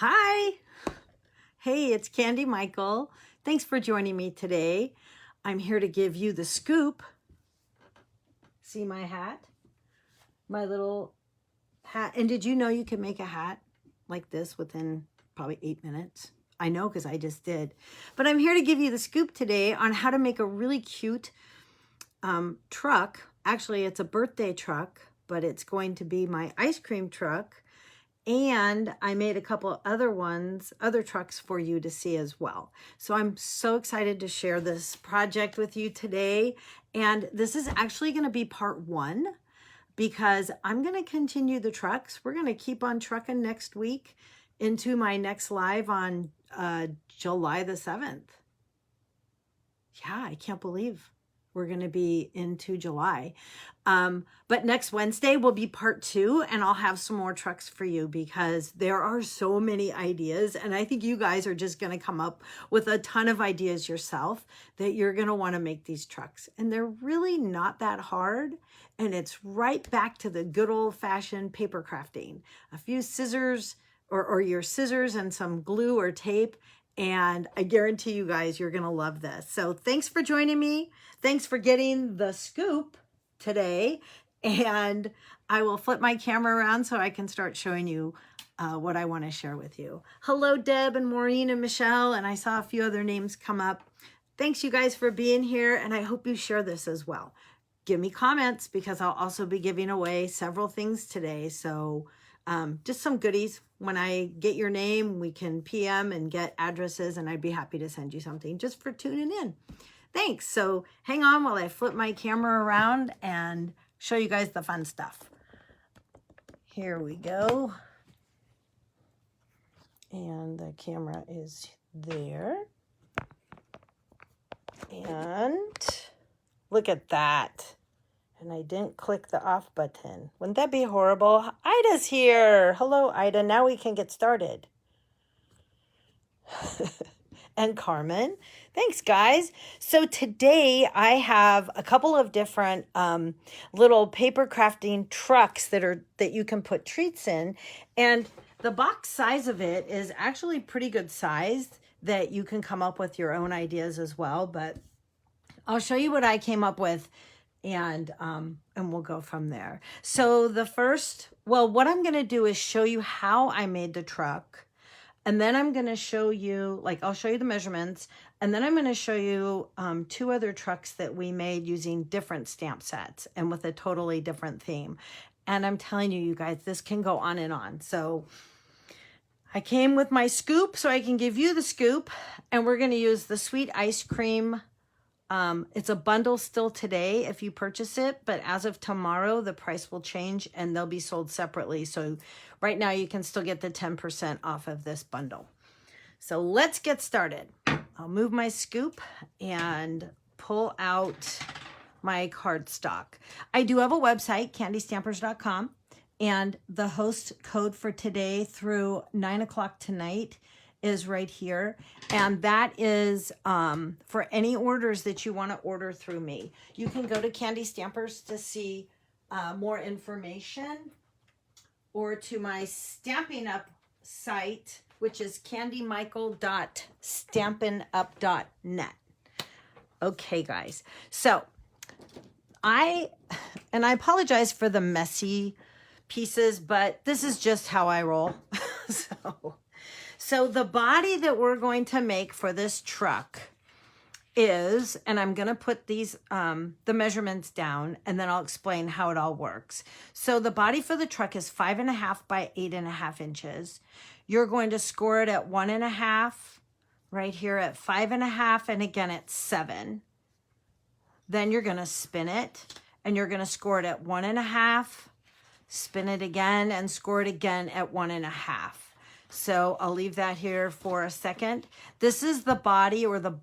Hi. Hey, it's Candy Michael. Thanks for joining me today. I'm here to give you the scoop. See my hat? My little hat. And did you know you can make a hat like this within probably 8 minutes? I know because I just did. But I'm here to give you the scoop today on how to make a really cute truck. Actually, it's a birthday truck, but it's going to be my ice cream truck. And I made a couple other trucks for you to see as well. So I'm so excited to share this project with you today. And this is actually going to be part 1 because I'm going to continue the trucks. We're going to keep on trucking next week into my next live on July the 7th. Yeah, I can't believe we're going to be into July. But next Wednesday will be part 2, and I'll have some more trucks for you because there are so many ideas. And I think you guys are just going to come up with a ton of ideas yourself that you're going to want to make these trucks. And they're really not that hard. And it's right back to the good old fashioned paper crafting. A few scissors or your scissors and some glue or tape. And I guarantee you guys, you're going to love this. So thanks for joining me. Thanks for getting the scoop today. And I will flip my camera around so I can start showing you what I want to share with you. Hello, Deb and Maureen and Michelle. And I saw a few other names come up. Thanks, you guys, for being here. And I hope you share this as well. Give me comments because I'll also be giving away several things today. So just some goodies. When I get your name, we can PM and get addresses, and I'd be happy to send you something just for tuning in. Thanks. So hang on while I flip my camera around and show you guys the fun stuff. Here we go. And the camera is there. And look at that. And I didn't click the off button. Wouldn't that be horrible? Ida's here. Hello, Ida. Now we can get started. And Carmen. Thanks, guys. So today I have a couple of different little paper crafting trucks that you can put treats in. And the box size of it is actually pretty good size that you can come up with your own ideas as well. But I'll show you what I came up with. And we'll go from there. So what I'm going to do is show you how I made the truck. And then I'm going to show you, I'll show you the measurements. And then I'm going to show you 2 other trucks that we made using different stamp sets and with a totally different theme. And I'm telling you, you guys, this can go on and on. So I came with my scoop so I can give you the scoop. And we're going to use the sweet ice cream. It's a bundle still today if you purchase it, but as of tomorrow, the price will change and they'll be sold separately. So right now you can still get the 10% off of this bundle. So let's get started. I'll move my scoop and pull out my cardstock. I do have a website, candystampers.com, and the host code for today through 9 o'clock tonight is right here. And that is for any orders that you want to order through me. You can go to Candy Stampers to see more information, or to my Stampin Up site, which is candymichael.stampinup.net. Okay, guys. So I apologize for the messy pieces, but this is just how I roll. So the body that we're going to make for this truck is, and I'm going to put these, the measurements down, and then I'll explain how it all works. So the body for the truck is 5.5 by 8.5 inches. You're going to score it at 1.5, right here at 5.5, and again at 7. Then you're going to spin it, and you're going to score it at 1.5, spin it again, and score it again at 1.5. So I'll leave that here for a second. This is the body, or the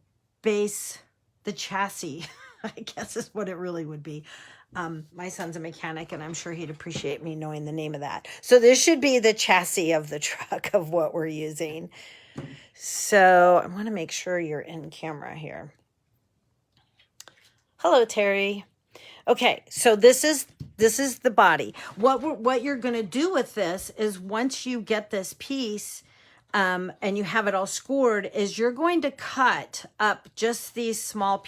base, the chassis, I guess is what it really would be. My son's a mechanic, and I'm sure he'd appreciate me knowing the name of that. So this should be the chassis of the truck of what we're using. So I want to make sure you're in camera here. Hello, Terry. Okay, so this is the body. What you're going to do with this is, once you get this piece, and you have it all scored, is you're going to cut up just these small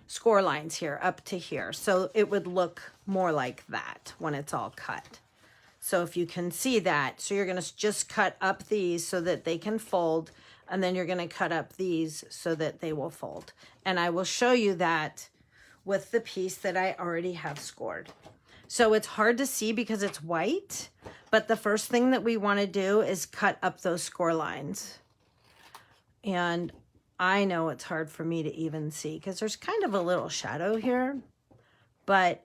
score lines here up to here. So it would look more like that when it's all cut. So if you can see that, so you're going to just cut up these so that they can fold, and then you're going to cut up these so that they will fold. And I will show you that with the piece that I already have scored. So it's hard to see because it's white, but the first thing that we want to do is cut up those score lines. And I know it's hard for me to even see because there's kind of a little shadow here, but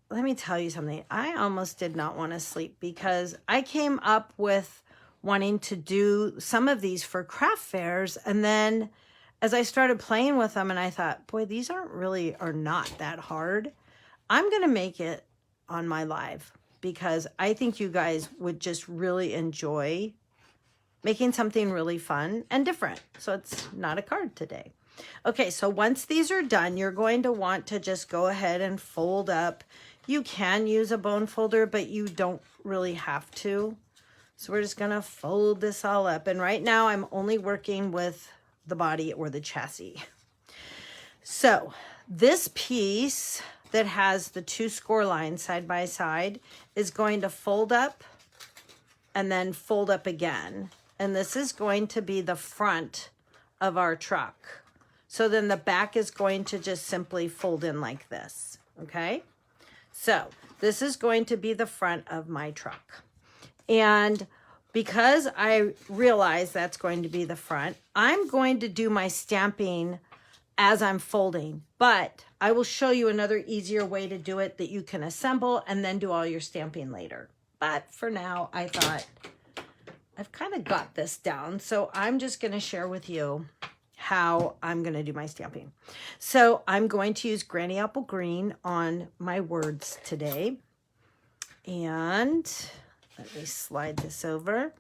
let me tell you something. I almost did not want to sleep because I came up with wanting to do some of these for craft fairs. And then as I started playing with them and I thought, boy, these are not that hard. I'm going to make it on my live because I think you guys would just really enjoy making something really fun and different. So it's not a card today. Okay, so once these are done, you're going to want to just go ahead and fold up. You can use a bone folder, but you don't really have to. So we're just gonna fold this all up. And right now I'm only working with the body or the chassis. So this piece that has the two score lines side by side is going to fold up and then fold up again. And this is going to be the front of our truck. So then the back is going to just simply fold in like this, okay? So this is going to be the front of my truck. And because I realize that's going to be the front, I'm going to do my stamping as I'm folding, but I will show you another easier way to do it that you can assemble and then do all your stamping later. But for now, I thought I've kind of got this down, so I'm just going to share with you how I'm going to do my stamping. So I'm going to use Granny Apple Green on my words today. And let me slide this over.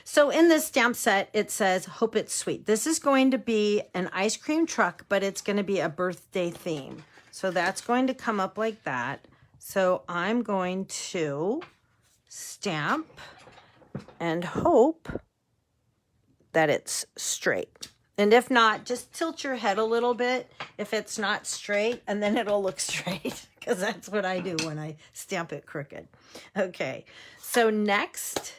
So in this stamp set, it says, Hope It's Sweet. This is going to be an ice cream truck, but it's going to be a birthday theme. So that's going to come up like that. So I'm going to stamp and hope that it's straight. And if not, just tilt your head a little bit if it's not straight, and then it'll look straight, because that's what I do when I stamp it crooked. Okay, so next,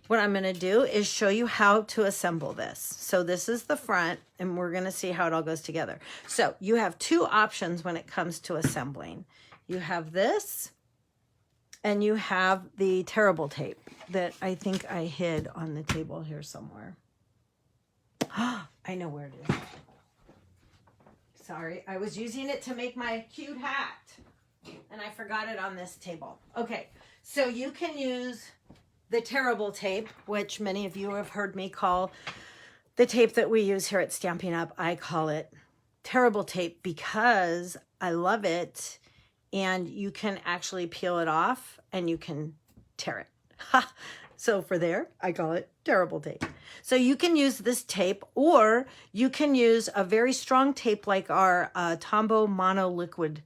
what I'm going to do is show you how to assemble this. So this is the front, and we're going to see how it all goes together. So you have two options when it comes to assembling. You have this, and you have the terrible tape that I think I hid on the table here somewhere. I know where it is. Sorry, I was using it to make my cute hat, and I forgot it on this table. Okay, so you can use the terrible tape, which many of you have heard me call the tape that we use here at Stampin' Up. I call it terrible tape because I love it, and you can actually peel it off and you can tear it. Ha! So for there, I call it terrible tape. So you can use this tape, or you can use a very strong tape like our Tombow Mono liquid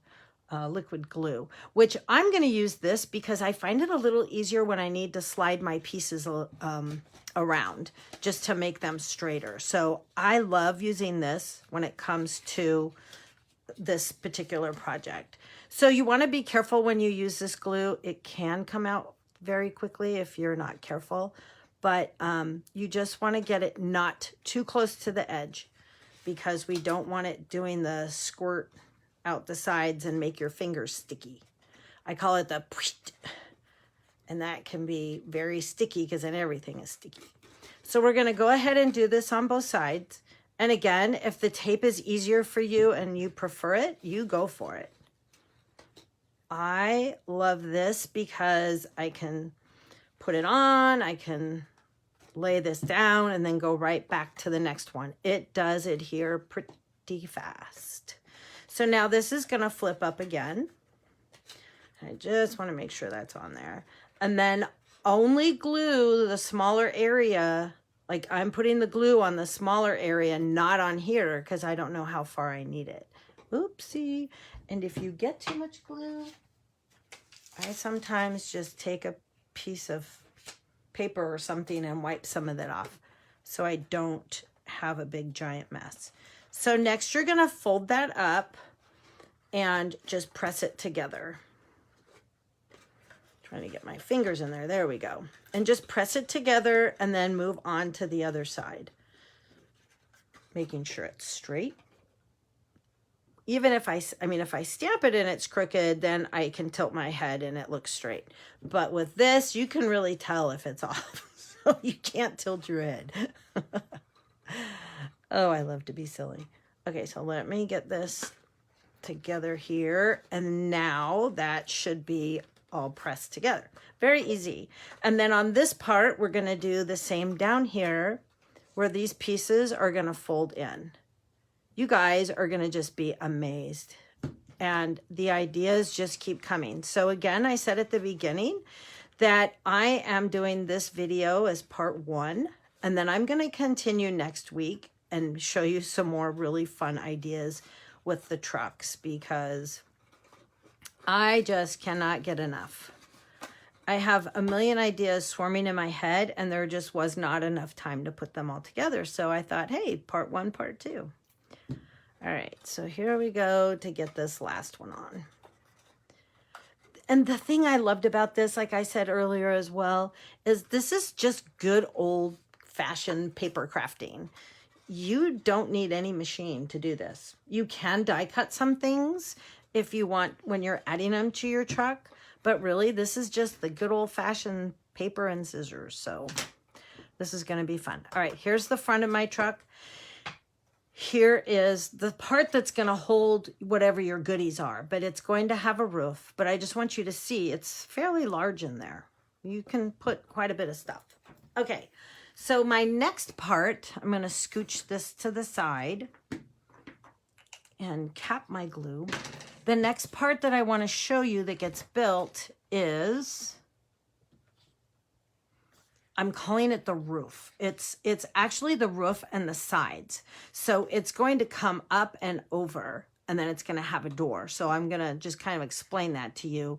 glue, which I'm going to use this because I find it a little easier when I need to slide my pieces around just to make them straighter. So I love using this when it comes to this particular project. So you want to be careful when you use this glue. It can come out very quickly if you're not careful, but you just want to get it not too close to the edge because we don't want it doing the squirt out the sides and make your fingers sticky. I call it the pwit, and that can be very sticky because then everything is sticky. So we're going to go ahead and do this on both sides. And again, if the tape is easier for you and you prefer it, you go for it. I love this because I can put it on, I can lay this down and then go right back to the next one. It does adhere pretty fast. So now this is going to flip up again. I just want to make sure that's on there. And then only glue the smaller area. Like I'm putting the glue on the smaller area, not on here because I don't know how far I need it. Oopsie. And if you get too much glue, I sometimes just take a piece of paper or something and wipe some of that off so I don't have a big giant mess. So next you're going to fold that up and just press it together. Trying to get my fingers in there. There we go. And just press it together and then move on to the other side. Making sure it's straight. Even if if I stamp it and it's crooked, then I can tilt my head and it looks straight. But with this, you can really tell if it's off. So you can't tilt your head. Oh, I love to be silly. Okay, so let me get this together here. And now that should be all pressed together. Very easy. And then on this part, we're going to do the same down here where these pieces are going to fold in. You guys are going to just be amazed. And the ideas just keep coming. So again, I said at the beginning that I am doing this video as part 1. And then I'm going to continue next week and show you some more really fun ideas with the trucks because I just cannot get enough. I have a million ideas swarming in my head and there just was not enough time to put them all together. So I thought, hey, part 1, part 2. All right, so here we go to get this last one on. And the thing I loved about this, like I said earlier as well, is this is just good old-fashioned paper crafting. You don't need any machine to do this. You can die cut some things if you want when you're adding them to your truck, but really this is just the good old-fashioned paper and scissors. So this is going to be fun. All right, here's the front of my truck. Here is the part that's going to hold whatever your goodies are, but it's going to have a roof. But I just want you to see it's fairly large in there. You can put quite a bit of stuff. Okay, so my next part, I'm going to scooch this to the side and cap my glue. The next part that I want to show you that gets built is, I'm calling it the roof. It's actually the roof and the sides. So it's going to come up and over, and then it's going to have a door. So I'm going to just kind of explain that to you.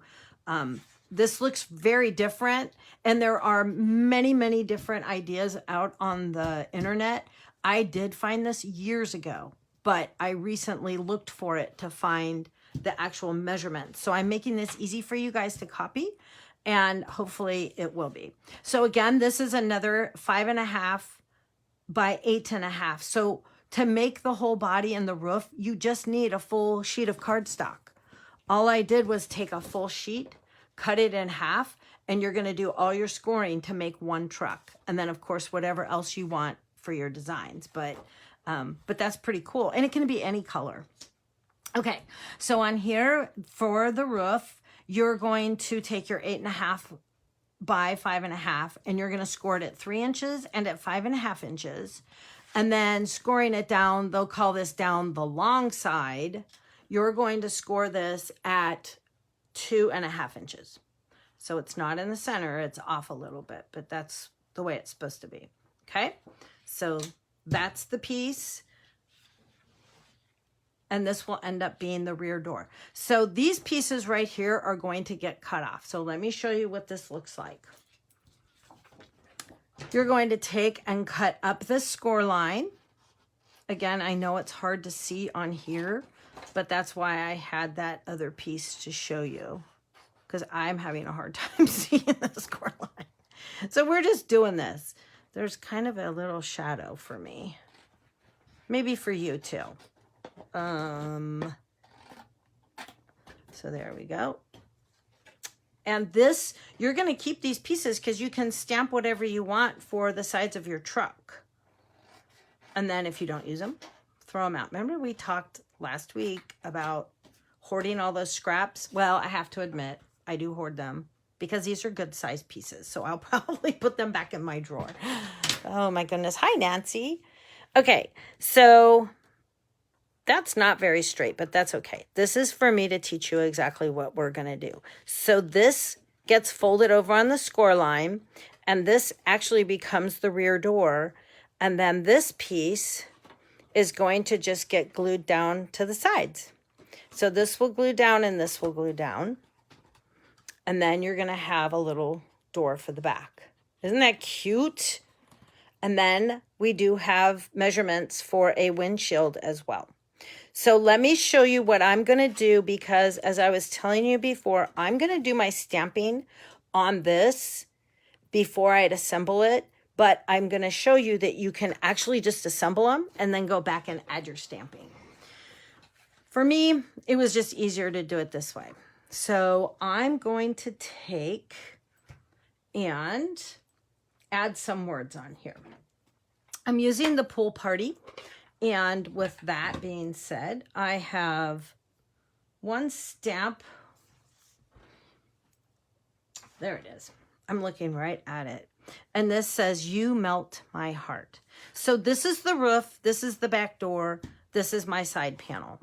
This looks very different, and there are many, many different ideas out on the internet. I did find this years ago, but I recently looked for it to find the actual measurements. So I'm making this easy for you guys to copy. And hopefully it will be. So again, this is another 5.5 by 8.5. So to make the whole body and the roof, you just need a full sheet of cardstock. All I did was take a full sheet, cut it in half, and you're going to do all your scoring to make one truck. And then of course, whatever else you want for your designs. But that's pretty cool. And it can be any color. Okay, so on here for the roof, you're going to take your 8.5 by 5.5 and you're going to score it at 3 inches and at 5.5 inches. And then scoring it down, they'll call this down the long side. You're going to score this at 2.5 inches. So it's not in the center, it's off a little bit, but that's the way it's supposed to be. Okay, so that's the piece. And this will end up being the rear door. So these pieces right here are going to get cut off. So let me show you what this looks like. You're going to take and cut up this score line. Again, I know it's hard to see on here, but that's why I had that other piece to show you, because I'm having a hard time seeing the score line. So we're just doing this. There's kind of a little shadow for me. Maybe for you too. So there we go. And this, you're going to keep these pieces because you can stamp whatever you want for the sides of your truck. And then if you don't use them, throw them out. Remember we talked last week about hoarding all those scraps? Well, I have to admit, I do hoard them because these are good sized pieces. So I'll probably put them back in my drawer. Oh my goodness. Hi, Nancy. Okay, so that's not very straight, but that's okay. This is for me to teach you exactly what we're going to do. So this gets folded over on the score line, and this actually becomes the rear door. And then this piece is going to just get glued down to the sides. So this will glue down and this will glue down. And then you're going to have a little door for the back. Isn't that cute? And then we do have measurements for a windshield as well. So let me show you what I'm going to do, because as I was telling you before, I'm going to do my stamping on this before I'd assemble it. But I'm going to show you that you can actually just assemble them and then go back and add your stamping. For me, it was just easier to do it this way. So I'm going to take and add some words on here. I'm using the pool party. And with that being said, I have one stamp. There it is. I'm looking right at it. And this says, "You melt my heart." So this is the roof. This is the back door. This is my side panel.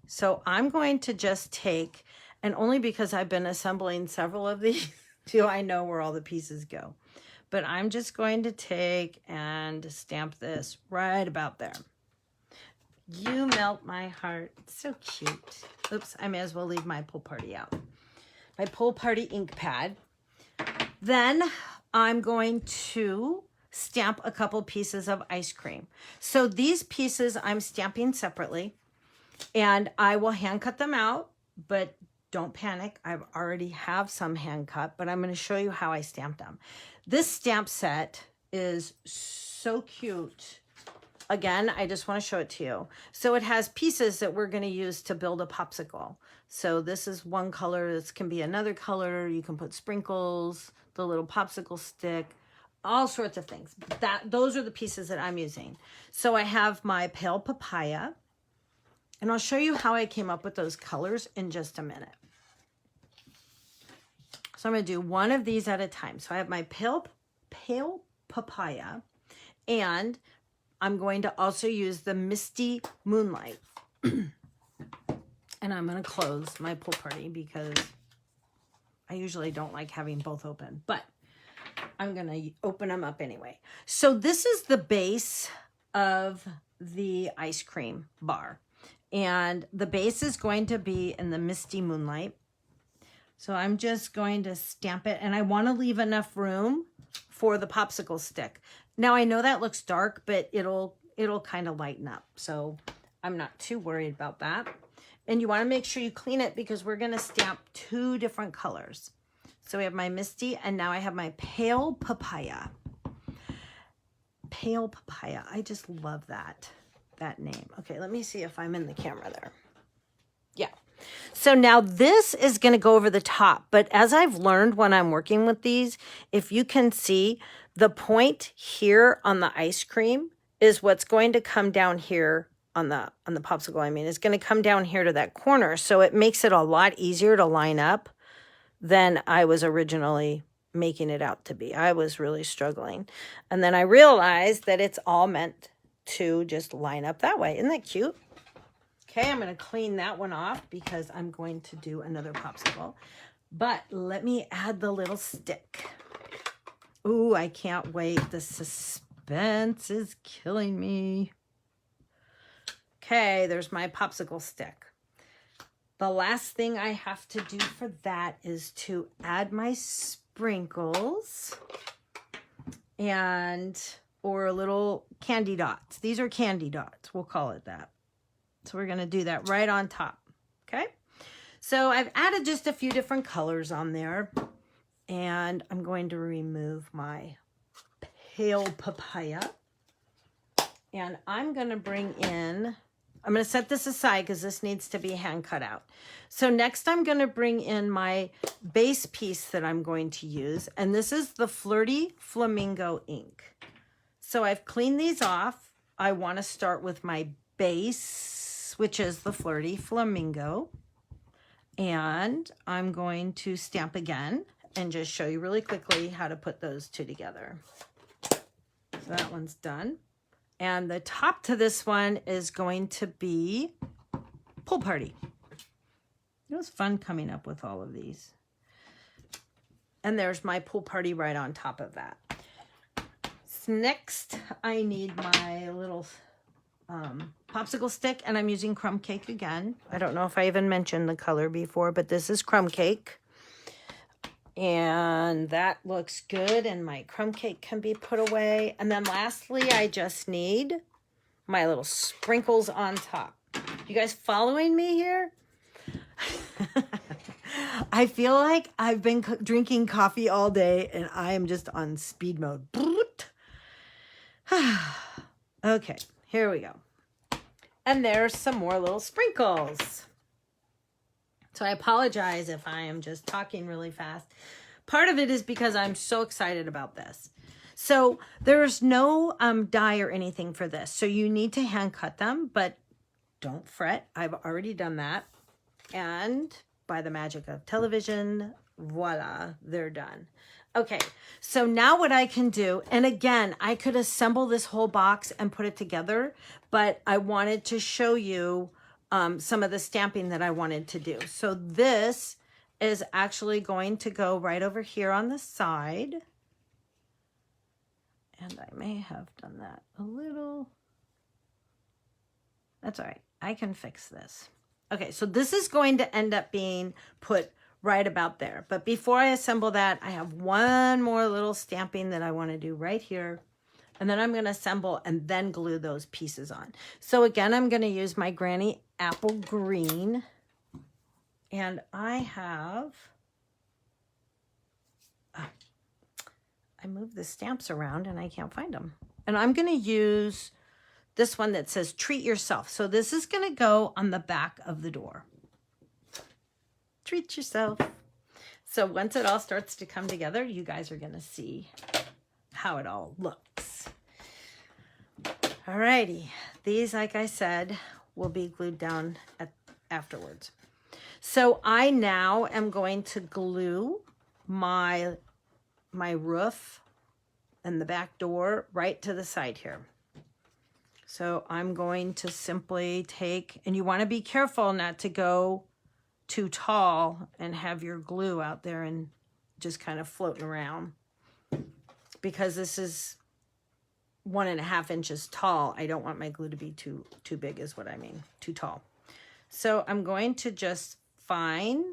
So I'm going to just take, and only because I've been assembling several of these, do I know where all the pieces go. But I'm just going to take and stamp this right about there. You melt my heart. It's so cute. Oops, I may as well leave my pool party out. My pool party ink pad. Then I'm going to stamp a couple pieces of ice cream. So these pieces I'm stamping separately, and I will hand cut them out, but don't panic. I already have some hand cut, but I'm going to show you how I stamped them. This stamp set is so cute. Again, I just want to show it to you. So it has pieces that we're going to use to build a popsicle. So this is one color. This can be another color. You can put sprinkles, the little popsicle stick, all sorts of things. Those are the pieces that I'm using. So I have my pale papaya, and I'll show you how I came up with those colors in just a minute. So I'm going to do one of these at a time. So I have my pale papaya, and I'm going to also use the Misty Moonlight. And I'm going to close my pool party because I usually don't like having both open, but I'm going to open them up anyway. So this is the base of the ice cream bar, and the base is going to be in the Misty Moonlight. So I'm just going to stamp it, and I want to leave enough room for the popsicle stick. Now I know that looks dark, but it'll kind of lighten up. So I'm not too worried about that. And you want to make sure you clean it because we're going to stamp two different colors. So we have my Misty, and now I have my Pale Papaya. Pale Papaya. I just love that name. Okay, let me see if I'm in the camera there. Yeah. So now this is going to go over the top, but as I've learned when I'm working with these, if you can see, the point here on the ice cream is what's going to come down here on the popsicle. I mean, it's going to come down here to that corner. So it makes it a lot easier to line up than I was originally making it out to be. I was really struggling. And then I realized that it's all meant to just line up that way. Isn't that cute? Okay, I'm going to clean that one off because I'm going to do another popsicle. But let me add the little stick. Ooh, I can't wait. The suspense is killing me. Okay, there's my popsicle stick. The last thing I have to do for that is to add my sprinkles or little candy dots. These are candy dots. We'll call it that. So we're going to do that right on top. Okay. So I've added just a few different colors on there, and I'm going to remove my Pale Papaya, and I'm going to bring in, I'm going to set this aside because this needs to be hand cut out. So next I'm going to bring in my base piece that I'm going to use, and this is the Flirty Flamingo ink. So I've cleaned these off. I want to start with my base, which is the Flirty Flamingo, and I'm going to stamp again and just show you really quickly how to put those two together. So that one's done. And the top to this one is going to be Pool Party. It was fun coming up with all of these. And there's my Pool Party right on top of that. So next, I need my little popsicle stick, and I'm using Crumb Cake again. I don't know if I even mentioned the color before, but this is Crumb Cake. And that looks good, and my crumb cake can be put away. And then lastly, I just need my little sprinkles on top. You guys following me here? I feel like I've been drinking coffee all day and I am just on speed mode. Okay, here we go. And there's some more little sprinkles. So I apologize if I am just talking really fast. Part of it is because I'm so excited about this. So there's no die or anything for this. So you need to hand cut them, but don't fret. I've already done that. And by the magic of television, voila, they're done. Okay, so now what I can do, and again, I could assemble this whole box and put it together, but I wanted to show you some of the stamping that I wanted to do. So this is actually going to go right over here on the side. And I may have done that a little. That's all right. I can fix this. Okay, so this is going to end up being put right about there. But before I assemble that, I have one more little stamping that I want to do right here. And then I'm going to assemble and then glue those pieces on. So again, I'm going to use my Granny Apple Green. And I have... I moved the stamps around and I can't find them. And I'm going to use this one that says treat yourself. So this is going to go on the back of the door. Treat yourself. So once it all starts to come together, you guys are going to see how it all looks. Alrighty. These, like I said, will be glued down afterwards. So I now am going to glue my roof and the back door right to the side here. So I'm going to simply take, and you want to be careful not to go too tall and have your glue out there and just kind of floating around, because this is 1.5 inches tall. I don't want my glue to be too big is what I mean, too tall. So I'm going to just find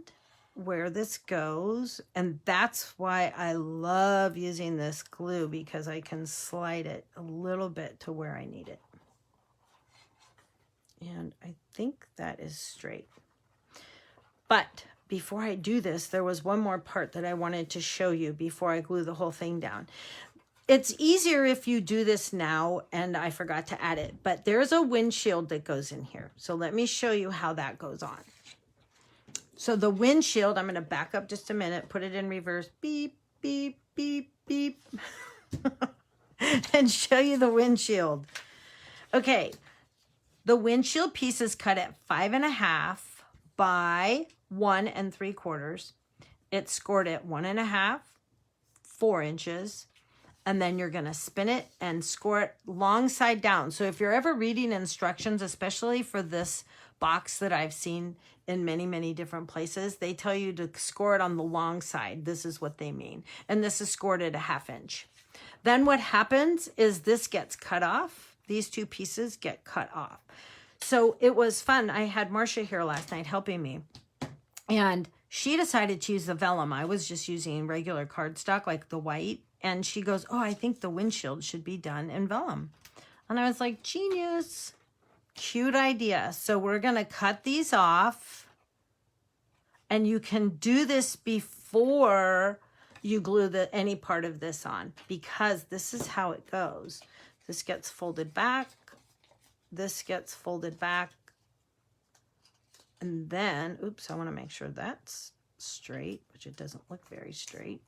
where this goes, and that's why I love using this glue, because I can slide it a little bit to where I need it. And I think that is straight. But before I do this, there was one more part that I wanted to show you before I glue the whole thing down. It's easier if you do this now, and I forgot to add it, but there's a windshield that goes in here. So let me show you how that goes on. So the windshield, I'm going to back up just a minute, put it in reverse, beep, beep, beep, beep, and show you the windshield. Okay, the windshield piece is cut at 5.5 by 1 3/4. It's scored at 1.5, 4 inches, and then you're going to spin it and score it long side down. So if you're ever reading instructions, especially for this box that I've seen in many, many different places, they tell you to score it on the long side. This is what they mean. And this is scored at 1/2 inch. Then what happens is this gets cut off. These two pieces get cut off. So it was fun. I had Marcia here last night helping me, and she decided to use the vellum. I was just using regular cardstock, like the white. And she goes, oh, I think the windshield should be done in vellum. And I was like, genius. Cute idea. So we're going to cut these off. And you can do this before you glue any part of this on, because this is how it goes. This gets folded back. This gets folded back. And then, oops, I want to make sure that's straight, which it doesn't look very straight.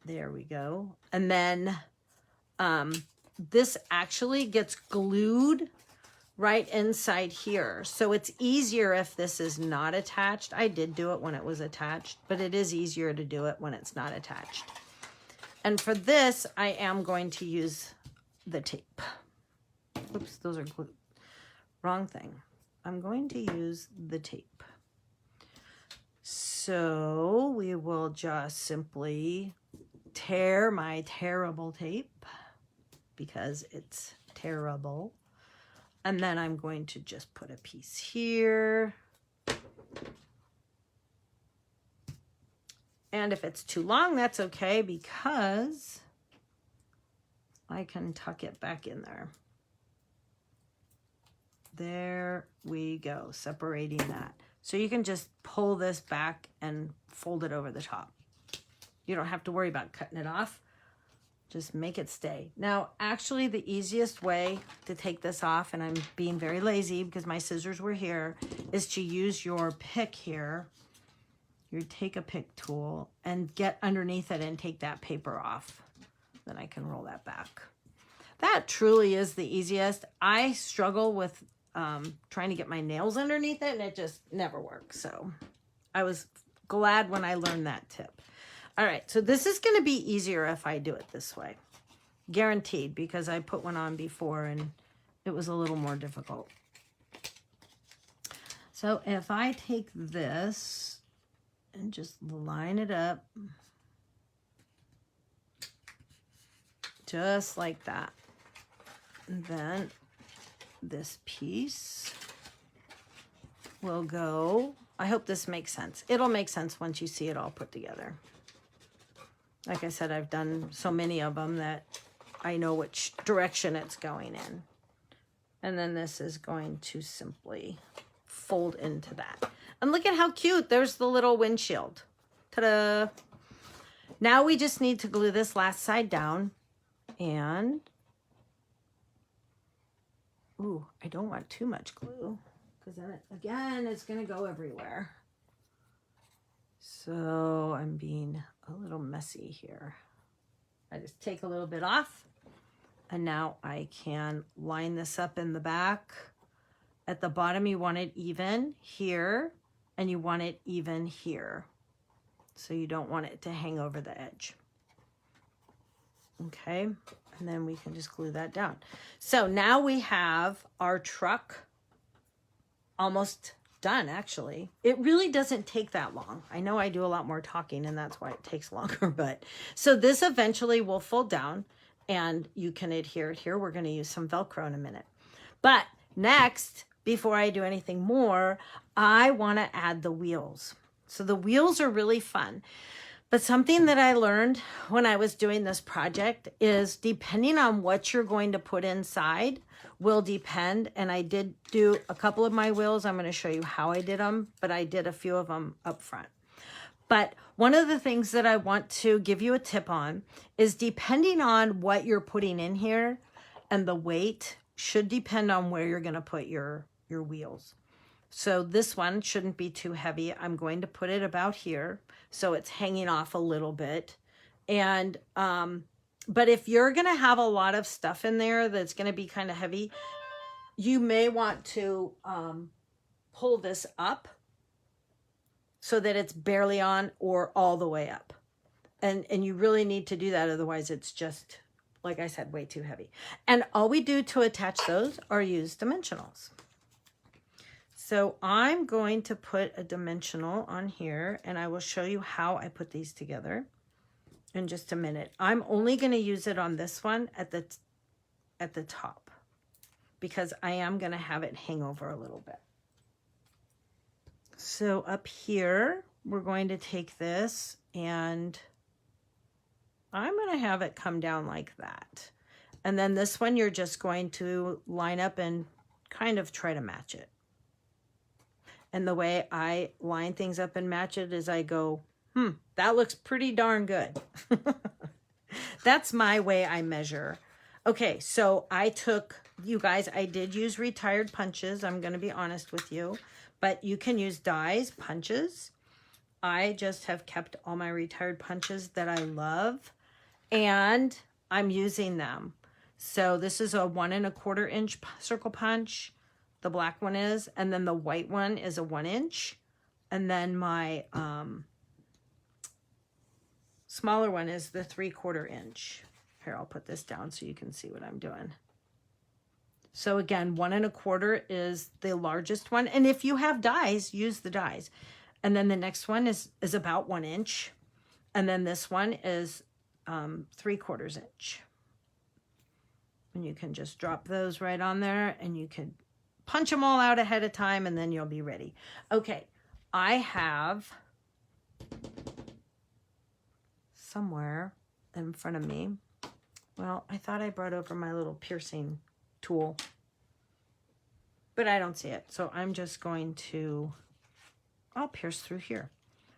There we go. And then this actually gets glued right inside here. So it's easier if this is not attached. I did do it when it was attached, but it is easier to do it when it's not attached. And for this, I am going to use the tape. Oops, those are glued. Wrong thing. I'm going to use the tape. So we will just simply tear my terrible tape, because it's terrible. And then I'm going to just put a piece here. And if it's too long, that's okay because I can tuck it back in there. There we go, separating that. So you can just pull this back and fold it over the top. You don't have to worry about cutting it off. Just make it stay. Now, actually, the easiest way to take this off, and I'm being very lazy because my scissors were here, is to use your pick here. You take a pick tool and get underneath it and take that paper off. Then I can roll that back. That truly is the easiest. I struggle with trying to get my nails underneath it, and it just never works. So I was glad when I learned that tip. All right, so this is going to be easier if I do it this way. Guaranteed, because I put one on before and it was a little more difficult. So if I take this and just line it up, just like that. And then this piece will go. I hope this makes sense. It'll make sense once you see it all put together. Like I said, I've done so many of them that I know which direction it's going in. And then this is going to simply fold into that. And look at how cute. There's the little windshield. Ta-da! Now we just need to glue this last side down. And, ooh, I don't want too much glue because then it, again, it's going to go everywhere. So I'm being a little messy here. I just take a little bit off, and now I can line this up in the back. At the bottom, you want it even here, and you want it even here. So you don't want it to hang over the edge. Okay, and then we can just glue that down. So now we have our truck almost done, actually. It really doesn't take that long. I know I do a lot more talking and that's why it takes longer, but so this eventually will fold down and you can adhere it here. We're going to use some Velcro in a minute. But next, before I do anything more, I want to add the wheels. So the wheels are really fun. But something that I learned when I was doing this project is depending on what you're going to put inside will depend. And I did do a couple of my wheels. I'm going to show you how I did them, but I did a few of them up front. But one of the things that I want to give you a tip on is depending on what you're putting in here, and the weight should depend on where you're going to put your wheels. So this one shouldn't be too heavy. I'm going to put it about here so it's hanging off a little bit. And but if you're going to have a lot of stuff in there that's going to be kind of heavy, you may want to pull this up so that it's barely on or all the way up. And you really need to do that. Otherwise, it's just, like I said, way too heavy. And all we do to attach those are use dimensionals. So I'm going to put a dimensional on here, and I will show you how I put these together in just a minute. I'm only going to use it on this one at the top because I am going to have it hang over a little bit. So up here, we're going to take this and I'm going to have it come down like that. And then this one, you're just going to line up and kind of try to match it. And the way I line things up and match it is I go, that looks pretty darn good. That's my way I measure. Okay, so I took, you guys, I did use retired punches. I'm going to be honest with you. But you can use dies, punches. I just have kept all my retired punches that I love. And I'm using them. So this is a 1 1/4 inch circle punch. The black one is, and then the white one is a 1 inch. And then my smaller one is the 3/4 inch. Here, I'll put this down so you can see what I'm doing. So again, 1 1/4 is the largest one. And if you have dies, use the dies. And then the next one is about 1 inch. And then this one is 3/4 inch. And you can just drop those right on there and you can punch them all out ahead of time and then you'll be ready. Okay, I have somewhere in front of me. Well, I thought I brought over my little piercing tool, but I don't see it. So I'm just going to, I'll pierce through here.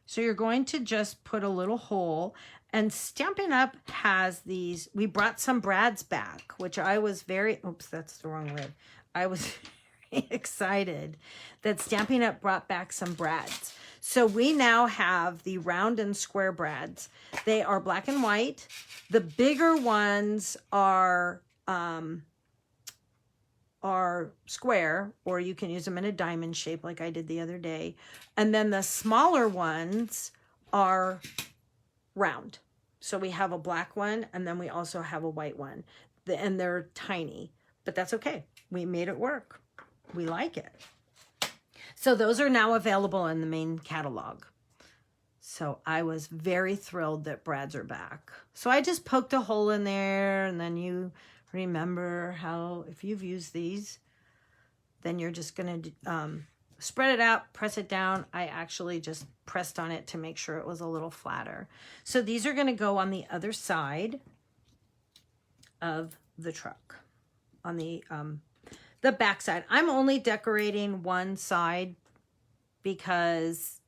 So you're going to just put a little hole, and Stampin' Up has these. We brought some brads back, which I was very, oops, that's the wrong lid. I was very excited that Stampin' Up brought back some brads. So we now have the round and square brads. They are black and white. The bigger ones are square, or you can use them in a diamond shape like I did the other day. And then the smaller ones are round. So we have a black one, and then we also have a white one. And they're tiny, but that's okay. We made it work. We like it. So those are now available in the main catalog. So I was very thrilled that brads are back. So I just poked a hole in there, and then you remember how, if you've used these, then you're just going to spread it out, press it down. I actually just pressed on it to make sure it was a little flatter. So these are going to go on the other side of the truck, on the back side. I'm only decorating one side because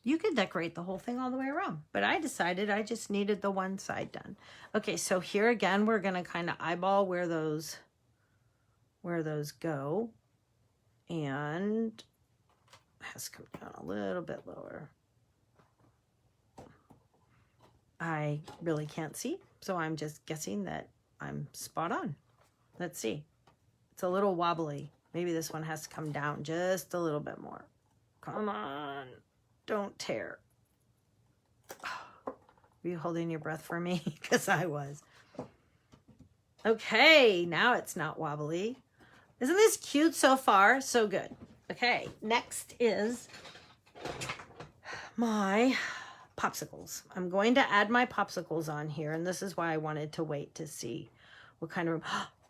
you could decorate the whole thing all the way around, but I decided I just needed the one side done. Okay, so here again, we're going to kind of eyeball where those go, and it has to come down a little bit lower. I really can't see, so I'm just guessing that I'm spot on. Let's see. It's a little wobbly. Maybe this one has to come down just a little bit more. Come on. Don't tear. Were you holding your breath for me? Because I was. Okay, now it's not wobbly. Isn't this cute so far? So good. Okay, next is my popsicles. I'm going to add my popsicles on here, and this is why I wanted to wait to see what kind of...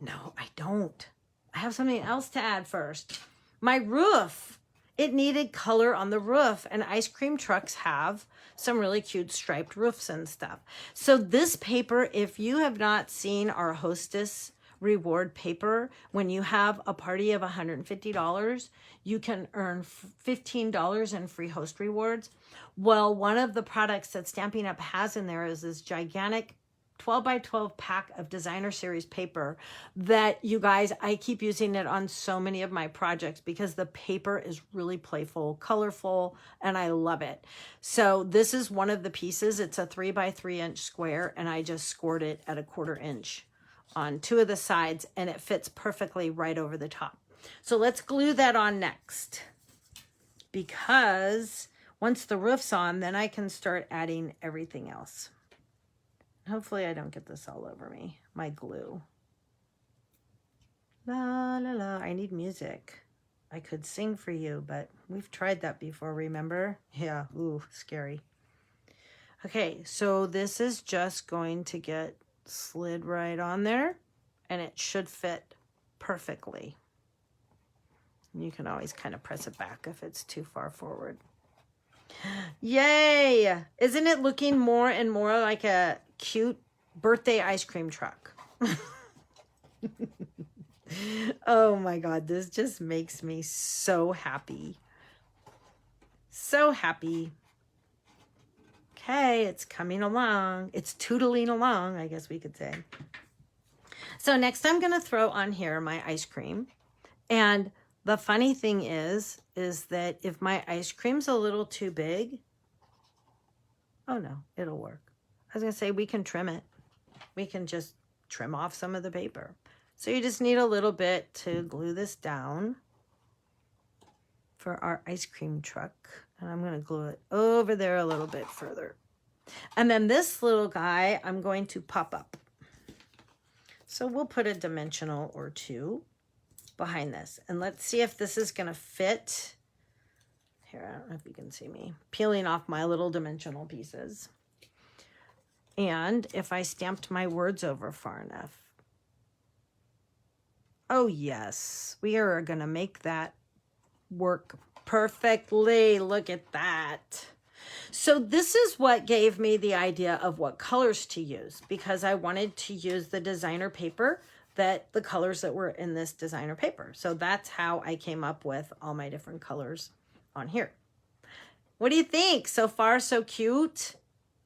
No, I don't. I have something else to add first. My roof. It needed color on the roof, and ice cream trucks have some really cute striped roofs and stuff. So this paper, if you have not seen our Hostess reward paper, when you have a party of $150, you can earn $15 in free host rewards. Well, one of the products that Stampin' Up has in there is this gigantic 12 by 12 pack of designer series paper that, you guys, I keep using it on so many of my projects because the paper is really playful, colorful, and I love it. So this is one of the pieces. It's a 3 by 3 inch square, and I just scored it at a 1/4 inch on 2 of the sides, and it fits perfectly right over the top. So let's glue that on next, because once the roof's on, then I can start adding everything else. Hopefully I don't get this all over me, my glue. La, la, la. I need music. I could sing for you, but we've tried that before, remember? Yeah, ooh, scary. Okay, so this is just going to get slid right on there, and it should fit perfectly. You can always kind of press it back if it's too far forward. Yay! Isn't it looking more and more like a cute birthday ice cream truck? Oh my God, this just makes me so happy. So happy. Okay, it's coming along. It's tootling along, I guess we could say. So next I'm going to throw on here my ice cream. And the funny thing is that if my ice cream's a little too big, oh no, it'll work. I was going to say we can trim it. We can just trim off some of the paper. So you just need a little bit to glue this down for our ice cream truck. And I'm going to glue it over there a little bit further. And then this little guy, I'm going to pop up. So we'll put a dimensional or two behind this. And let's see if this is going to fit. Here, I don't know if you can see me peeling off my little dimensional pieces. And if I stamped my words over far enough. Oh yes, we are going to make that work perfectly. Look at that. So this is what gave me the idea of what colors to use, because I wanted to use the designer paper, that the colors that were in this designer paper. So that's how I came up with all my different colors on here. What do you think? So far, so cute.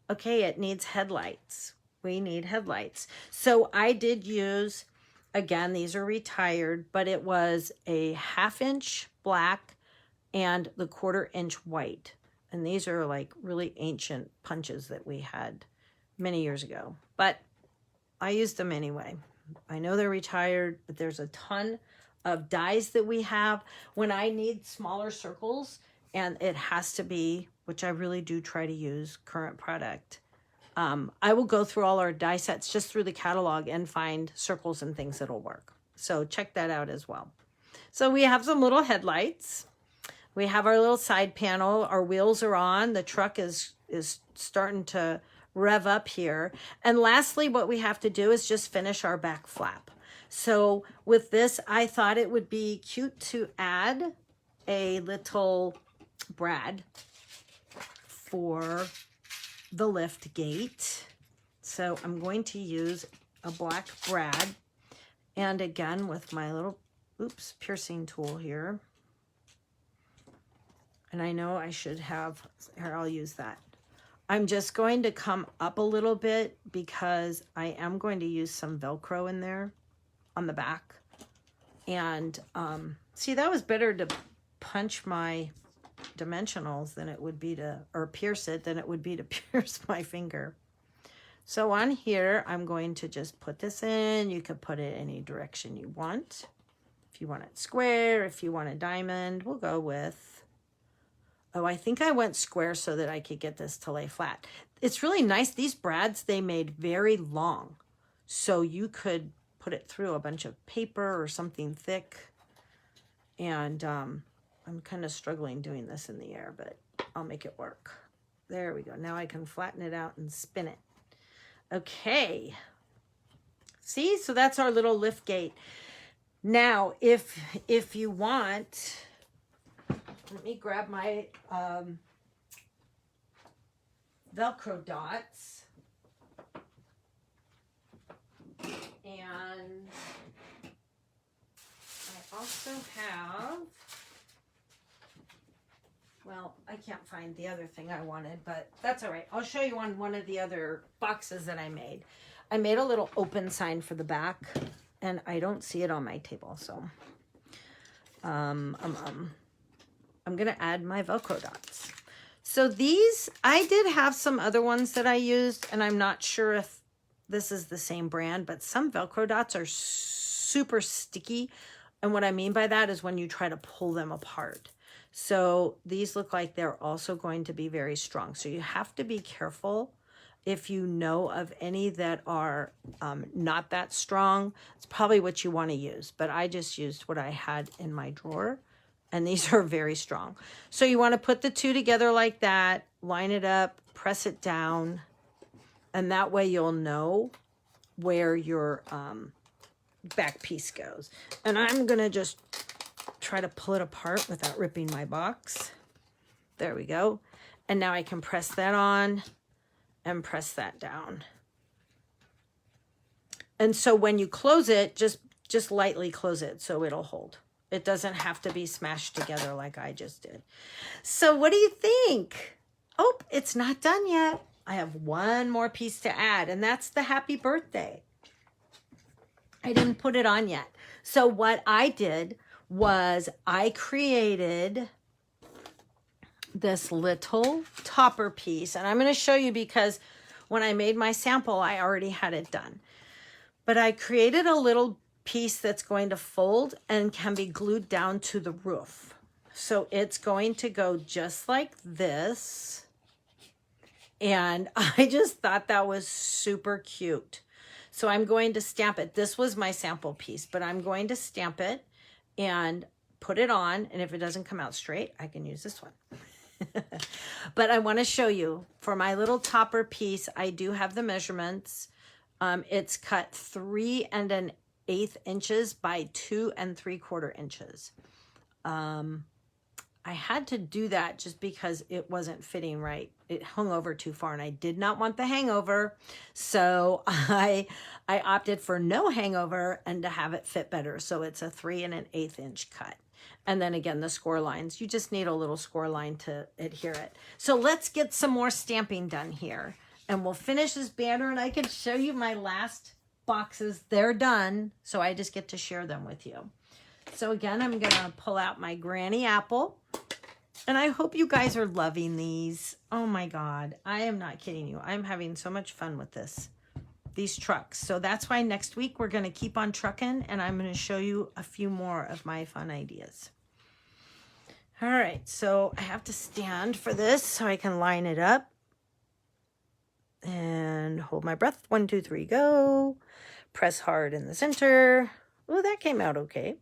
Okay, it needs headlights. We need headlights. So I did use, again, these are retired, but it was a 1/2 inch black and the 1/4 inch white. And these are like really ancient punches that we had many years ago. But I used them anyway. I know they're retired, but there's a ton of dies that we have. When I need smaller circles, and it has to be, which I really do try to use, current product, I will go through all our die sets just through the catalog and find circles and things that'll work. So check that out as well. So we have some little headlights. We have our little side panel. Our wheels are on. The truck is starting to rev up here. And lastly, what we have to do is just finish our back flap. So with this, I thought it would be cute to add a little brad for the lift gate. So I'm going to use a black brad. And again, with my little, piercing tool here. And I know I should have, here, I'll use that. I'm just going to come up a little bit because I am going to use some Velcro in there on the back. And see, that was better to punch my dimensionals than it would be to, or pierce it, than it would be to pierce my finger. So on here, I'm going to just put this in. You could put it any direction you want. If you want it square, if you want a diamond, we'll go with, oh, I think I went square so that I could get this to lay flat. It's really nice. These brads, they made very long. So you could put it through a bunch of paper or something thick. And I'm kind of struggling doing this in the air, but I'll make it work. There we go. Now I can flatten it out and spin it. Okay. See, so that's our little lift gate. Now, if you want, let me grab my Velcro dots. And I also have, well, I can't find the other thing I wanted, but that's all right. I'll show you on one of the other boxes that I made. I made a little open sign for the back, and I don't see it on my table, so I'm going to add my Velcro dots. So these, I did have some other ones that I used, and I'm not sure if this is the same brand, but some Velcro dots are super sticky. And what I mean by that is when you try to pull them apart. So these look like they're also going to be very strong. So you have to be careful. If you know of any that are not that strong, it's probably what you want to use. But I just used what I had in my drawer. And these are very strong. So you want to put the two together like that, line it up, press it down. And that way you'll know where your back piece goes. And I'm going to just try to pull it apart without ripping my box. There we go. And now I can press that on and press that down. And so when you close it, just lightly close it so it'll hold. It doesn't have to be smashed together like I just did. So what do you think? Oh, it's not done yet. I have one more piece to add, and that's the happy birthday. I didn't put it on yet. So what I did was I created this little topper piece, and I'm going to show you because when I made my sample, I already had it done. But I created a little piece that's going to fold and can be glued down to the roof. So it's going to go just like this. And I just thought that was super cute. So I'm going to stamp it. This was my sample piece, but I'm going to stamp it and put it on. And if it doesn't come out straight, I can use this one. But I want to show you for my little topper piece, I do have the measurements. It's cut 3 1/8 inches by 2 3/4 inches. I had to do that just because it wasn't fitting right. It hung over too far and I did not want the hangover. So I opted for no hangover and to have it fit better. So it's a 3 1/8 inch cut. And then again, the score lines, you just need a little score line to adhere it. So let's get some more stamping done here and we'll finish this banner and I can show you my last boxes. They're done. So I just get to share them with you. So again, I'm going to pull out my granny apple and I hope you guys are loving these. Oh my God. I am not kidding you. I'm having so much fun with these trucks. So that's why next week we're going to keep on trucking and I'm going to show you a few more of my fun ideas. All right. So I have to stand for this so I can line it up and hold my breath. 1, 2, 3, go. Press hard in the center. Oh, that came out okay.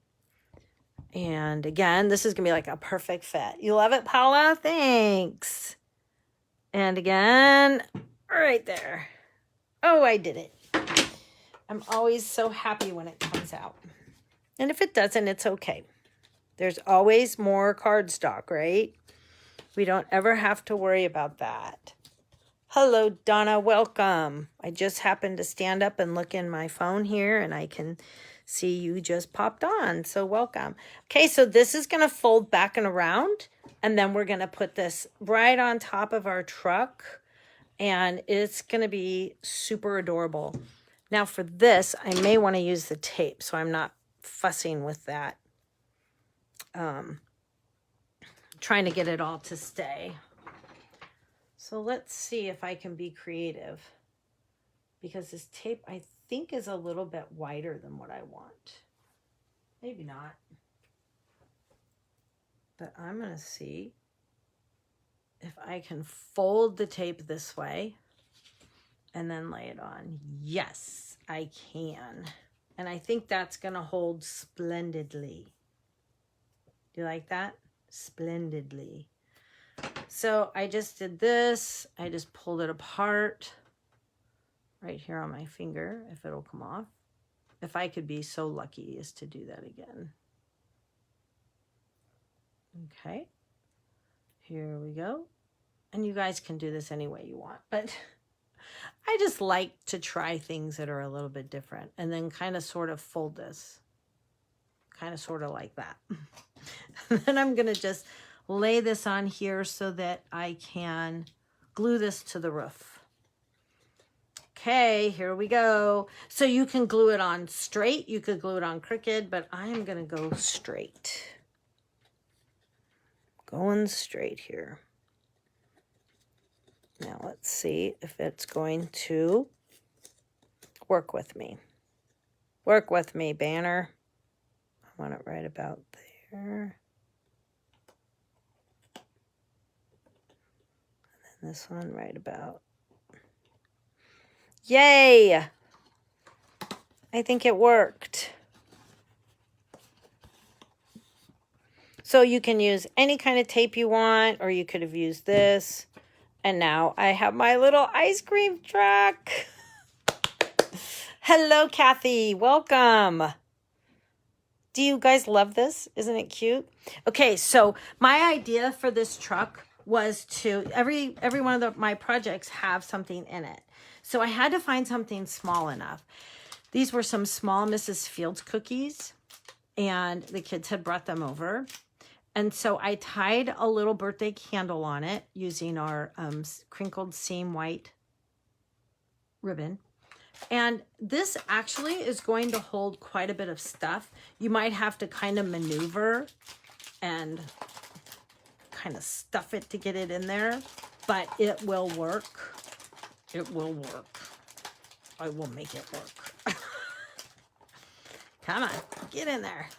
And again, this is going to be like a perfect fit. You love it, Paula? Thanks. And again, right there. Oh, I did it. I'm always so happy when it comes out. And if it doesn't, it's okay. There's always more cardstock, right? We don't ever have to worry about that. Hello, Donna. Welcome. I just happened to stand up and look in my phone here, and I can see you just popped on. So welcome. Okay, so this is going to fold back and around, and then we're going to put this right on top of our truck, and it's going to be super adorable. Now for this, I may want to use the tape, so I'm not fussing with that. Trying to get it all to stay. So let's see if I can be creative, because this tape I think is a little bit wider than what I want. Maybe not. But I'm going to see if I can fold the tape this way and then lay it on. Yes, I can. And I think that's going to hold splendidly. Do you like that? Splendidly. So I just did this. I just pulled it apart right here on my finger, if it'll come off. If I could be so lucky as to do that again. Okay. Here we go. And you guys can do this any way you want, but I just like to try things that are a little bit different and then kind of sort of fold this. Kind of sort of like that. Then I'm going to just lay this on here so that I can glue this to the roof. Okay, here we go. So you can glue it on straight. You could glue it on crooked, but I'm going to go straight. Going straight here. Now let's see if it's going to work with me. Work with me, banner. I want it right about there. And then this one right about. Yay! I think it worked. So you can use any kind of tape you want, or you could have used this. And now I have my little ice cream truck. Hello, Kathy. Welcome. Do you guys love this? Isn't it cute? Okay, so my idea for this truck was to, every one of my projects have something in it. So I had to find something small enough. These were some small Mrs. Fields cookies, and the kids had brought them over. And so I tied a little birthday candle on it using our crinkled seam white ribbon. And this actually is going to hold quite a bit of stuff. You might have to kind of maneuver and kind of stuff it to get it in there, but it will work. It will work. I will make it work. Come on, get in there.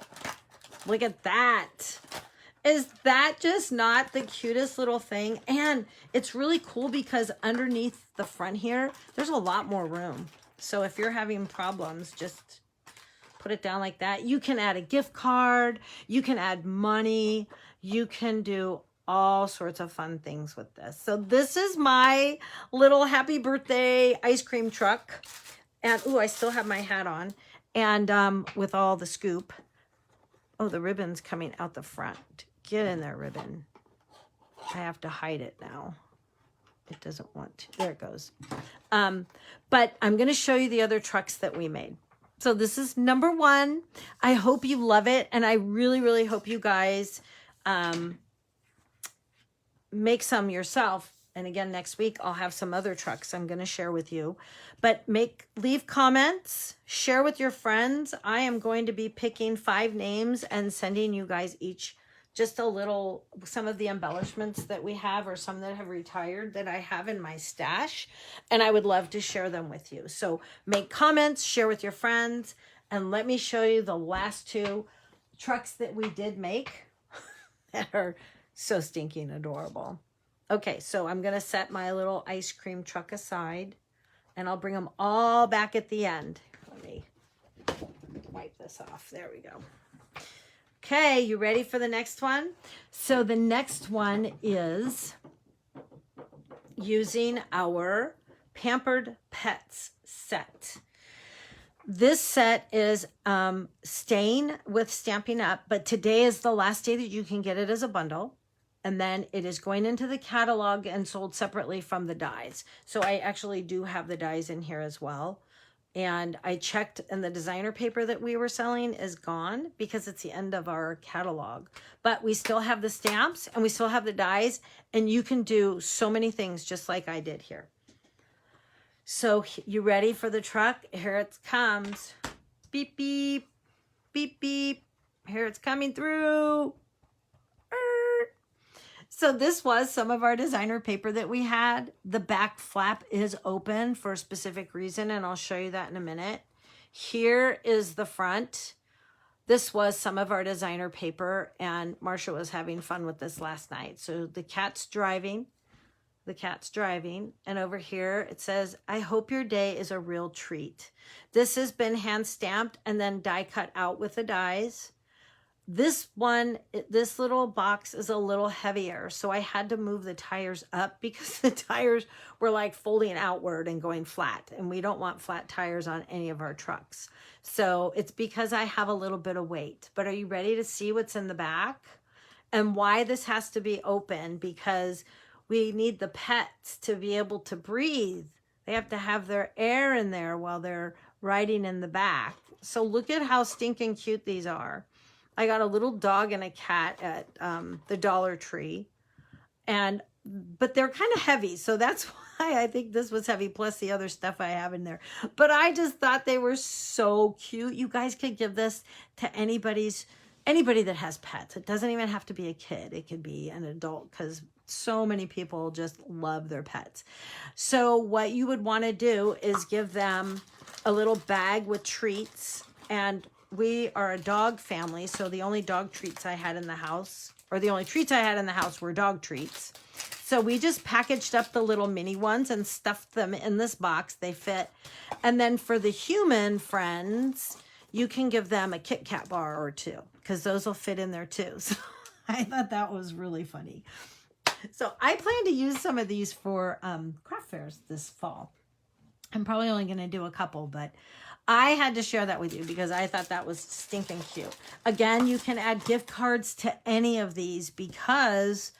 Look at that. Is that just not the cutest little thing? And it's really cool because underneath the front here, there's a lot more room. So if you're having problems, just put it down like that. You can add a gift card. You can add money. You can do all sorts of fun things with this. So this is my little happy birthday ice cream truck. And, ooh, I still have my hat on. And with all the scoop. Oh, the ribbon's coming out the front. Get in there, ribbon. I have to hide it now. It doesn't want to. There it goes. But I'm going to show you the other trucks that we made. So this is number 1. I hope you love it. And I really, really hope you guys make some yourself. And again, next week, I'll have some other trucks I'm going to share with you. But leave comments, share with your friends. I am going to be picking 5 names and sending you guys each just a little, some of the embellishments that we have, or some that have retired that I have in my stash. And I would love to share them with you. So make comments, share with your friends, and let me show you the last 2 trucks that we did make that are so stinking adorable. Okay, so I'm going to set my little ice cream truck aside, and I'll bring them all back at the end. Let me wipe this off. There we go. Okay, you ready for the next one? So the next one is using our Pampered Pets set. This set is staying with Stampin' Up, but today is the last day that you can get it as a bundle. And then it is going into the catalog and sold separately from the dies. So I actually do have the dies in here as well. And I checked, and the designer paper that we were selling is gone because it's the end of our catalog. But we still have the stamps and we still have the dies, and you can do so many things just like I did here. So you ready for the truck? Here it comes. Beep, beep, beep, beep. Here it's coming through. So this was some of our designer paper that we had. The back flap is open for a specific reason, and I'll show you that in a minute. Here is the front. This was some of our designer paper, and Marsha was having fun with this last night. So the cat's driving. The cat's driving. And over here it says, I hope your day is a real treat. This has been hand stamped and then die cut out with the dies. This one, this little box is a little heavier, so I had to move the tires up because the tires were like folding outward and going flat, and we don't want flat tires on any of our trucks. So it's because I have a little bit of weight. But are you ready to see what's in the back and why this has to be open? Because we need the pets to be able to breathe. They have to have their air in there while they're riding in the back. So look at how stinking cute these are. I got a little dog and a cat at the Dollar Tree, but they're kind of heavy, so that's why I think this was heavy, plus the other stuff I have in there. But I just thought they were so cute. You guys could give this to anybody that has pets. It doesn't even have to be a kid. It could be an adult, because so many people just love their pets. So what you would want to do is give them a little bag with treats, and we are a dog family, so the only dog treats I had in the house, or the only treats I had in the house, were dog treats. So we just packaged up the little mini ones and stuffed them in this box. They fit. And then for the human friends, you can give them a Kit Kat bar or 2, because those will fit in there too. So I thought that was really funny. So I plan to use some of these for craft fairs this fall. I'm probably only going to do a couple, but I had to share that with you because I thought that was stinking cute. Again, you can add gift cards to any of these because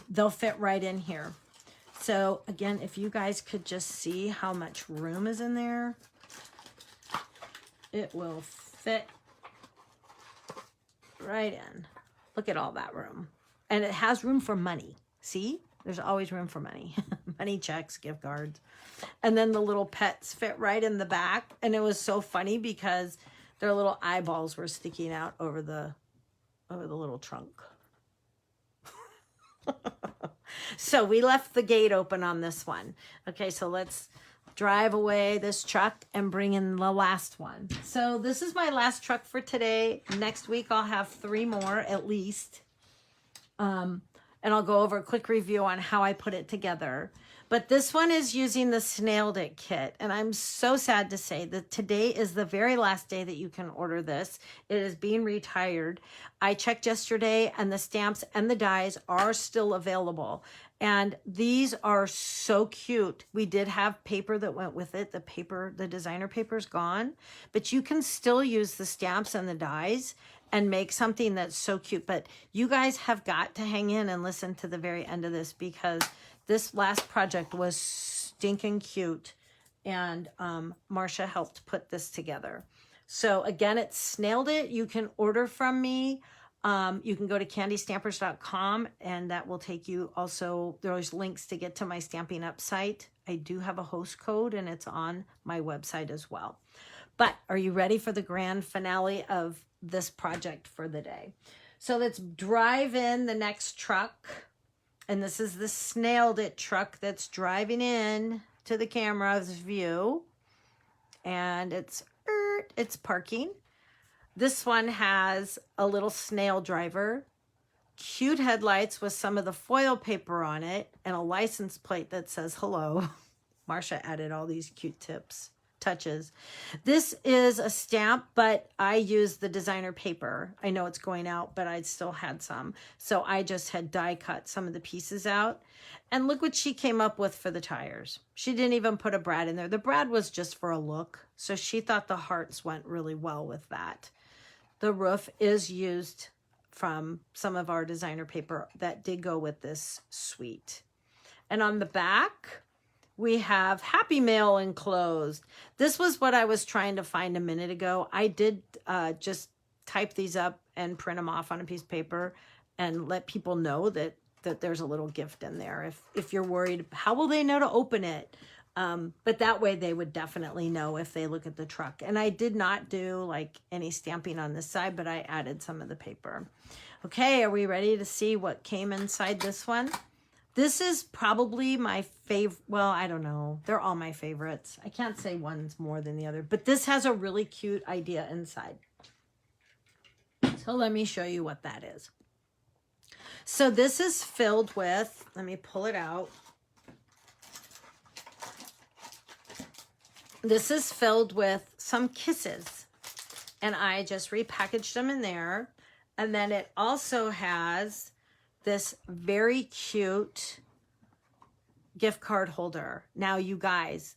they'll fit right in here. So again, if you guys could just see how much room is in there, it will fit right in. Look at all that room. And it has room for money. See? There's always room for money. Money, checks, gift cards. And then the little pets fit right in the back. And it was so funny because their little eyeballs were sticking out over the little trunk. So we left the gate open on this one. Okay, so let's drive away this truck and bring in the last one. So this is my last truck for today. Next week I'll have 3 more at least. And I'll go over a quick review on how I put it together. But this one is using the Snailed It kit. And I'm so sad to say that today is the very last day that you can order this. It is being retired. I checked yesterday, and the stamps and the dies are still available. And these are so cute. We did have paper that went with it. The designer paper is gone. But you can still use the stamps and the dies. and make something that's so cute. But you guys have got to hang in and listen to the very end of this, because this last project was stinking cute. And Marcia helped put this together. So again, it's Snailed It. You can order from me. You can go to candystampers.com, and that will take you also, there's links to get to my Stampin' Up site. I do have a host code, and it's on my website as well. But are you ready for the grand finale of this project for the day? So let's drive in the next truck. And this is the Snailed It truck that's driving in to the camera's view. And it's parking. This one has a little snail driver, cute headlights with some of the foil paper on it, and a license plate that says hello. Marcia added all these cute touches. This is a stamp, but I used the designer paper. I know it's going out, but I still had some. So I just had die cut some of the pieces out. And look what she came up with for the tires. She didn't even put a brad in there. The brad was just for a look. So she thought the hearts went really well with that. The roof is used from some of our designer paper that did go with this suite. And on the back, we have Happy Mail enclosed. This was what I was trying to find a minute ago. I did just type these up and print them off on a piece of paper and let people know that there's a little gift in there. If you're worried, how will they know to open it? But that way they would definitely know if they look at the truck. And I did not do like any stamping on this side, but I added some of the paper. Okay, are we ready to see what came inside this one? This is probably my favorite. Well, I don't know. They're all my favorites. I can't say one's more than the other, but this has a really cute idea inside. So let me show you what that is. So this is filled with, let me pull it out. This is filled with some kisses, and I just repackaged them in there. And then it also has this very cute gift card holder. Now, you guys,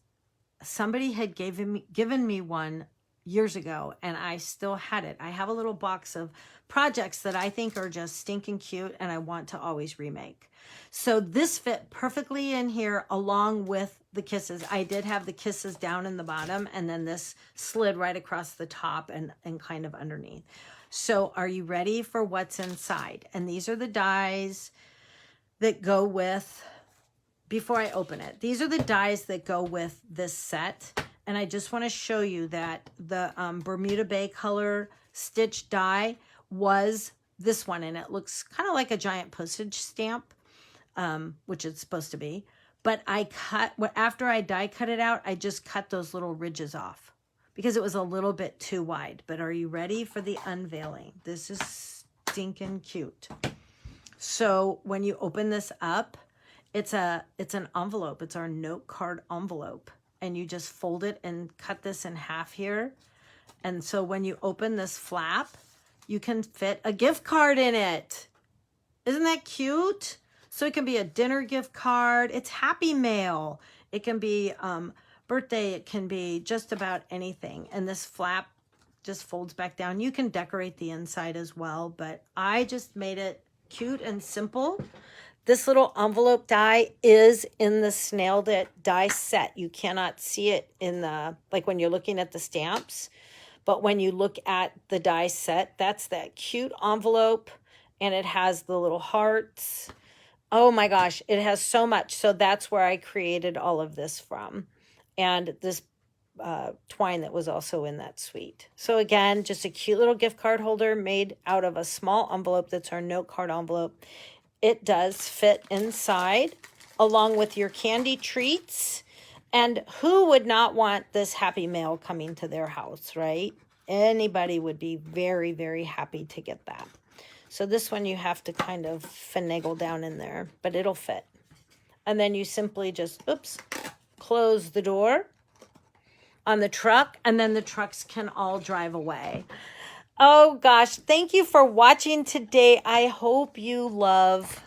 somebody had given me one years ago, and I still had it. I have a little box of projects that I think are just stinking cute, and I want to always remake. So this fit perfectly in here along with the kisses. I did have the kisses down in the bottom, and then this slid right across the top and kind of underneath. So are you ready for what's inside? And these are the dies that go with, before I open it, these are the dies that go with this set. And I just want to show you that the Bermuda Bay color stitch die was this one. And it looks kind of like a giant postage stamp, which it's supposed to be. But after I die cut it out, I just cut those little ridges off because it was a little bit too wide. But are you ready for the unveiling? This is stinking cute. So when you open this up, it's an envelope. It's our note card envelope. And you just fold it and cut this in half here. And so when you open this flap, you can fit a gift card in it. Isn't that cute? So it can be a dinner gift card. It's Happy Mail. It can be birthday. It can be just about anything. And this flap just folds back down. You can decorate the inside as well, but I just made it cute and simple. This little envelope die is in the Snailed It die set. You cannot see it in the, like when you're looking at the stamps, but when you look at the die set, that's that cute envelope, and it has the little hearts. Oh my gosh, it has so much. So that's where I created all of this from. And this twine that was also in that suite. So again, just a cute little gift card holder made out of a small envelope. That's our note card envelope. It does fit inside along with your candy treats. And who would not want this Happy Mail coming to their house, right? Anybody would be very, very happy to get that. So this one you have to kind of finagle down in there, but it'll fit. And then you simply just, close the door on the truck, and then the trucks can all drive away. Oh gosh, thank you for watching today. I hope you love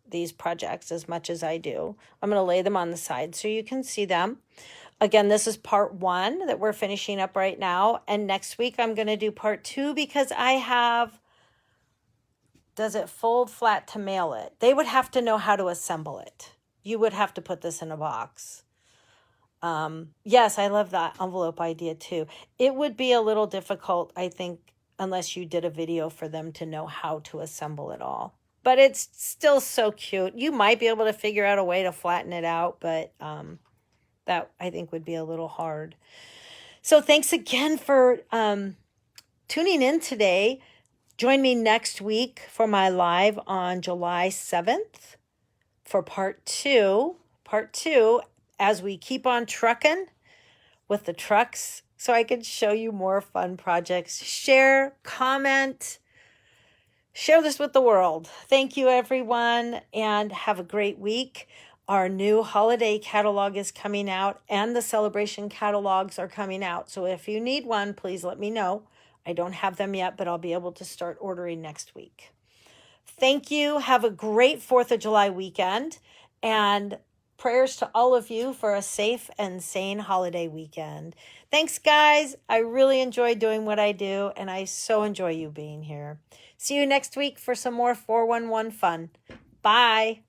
these projects as much as I do. I'm going to lay them on the side so you can see them. Again, this is part 1 that we're finishing up right now. And next week I'm going to do part 2 because I have, does it fold flat to mail it? They would have to know how to assemble it. You would have to put this in a box. Yes, I love that envelope idea too. It would be a little difficult, I think, unless you did a video for them to know how to assemble it all. But it's still so cute. You might be able to figure out a way to flatten it out, but that I think would be a little hard. So thanks again for tuning in today. Join me next week for my live on July 7th for part 2. Part 2, as we keep on trucking with the trucks, so I can show you more fun projects. Share, comment, share this with the world. Thank you, everyone, and have a great week. Our new holiday catalog is coming out, and the celebration catalogs are coming out. So if you need one, please let me know. I don't have them yet, but I'll be able to start ordering next week. Thank you. Have a great 4th of July weekend, and prayers to all of you for a safe and sane holiday weekend. Thanks, guys. I really enjoy doing what I do, and I so enjoy you being here. See you next week for some more 411 fun. Bye.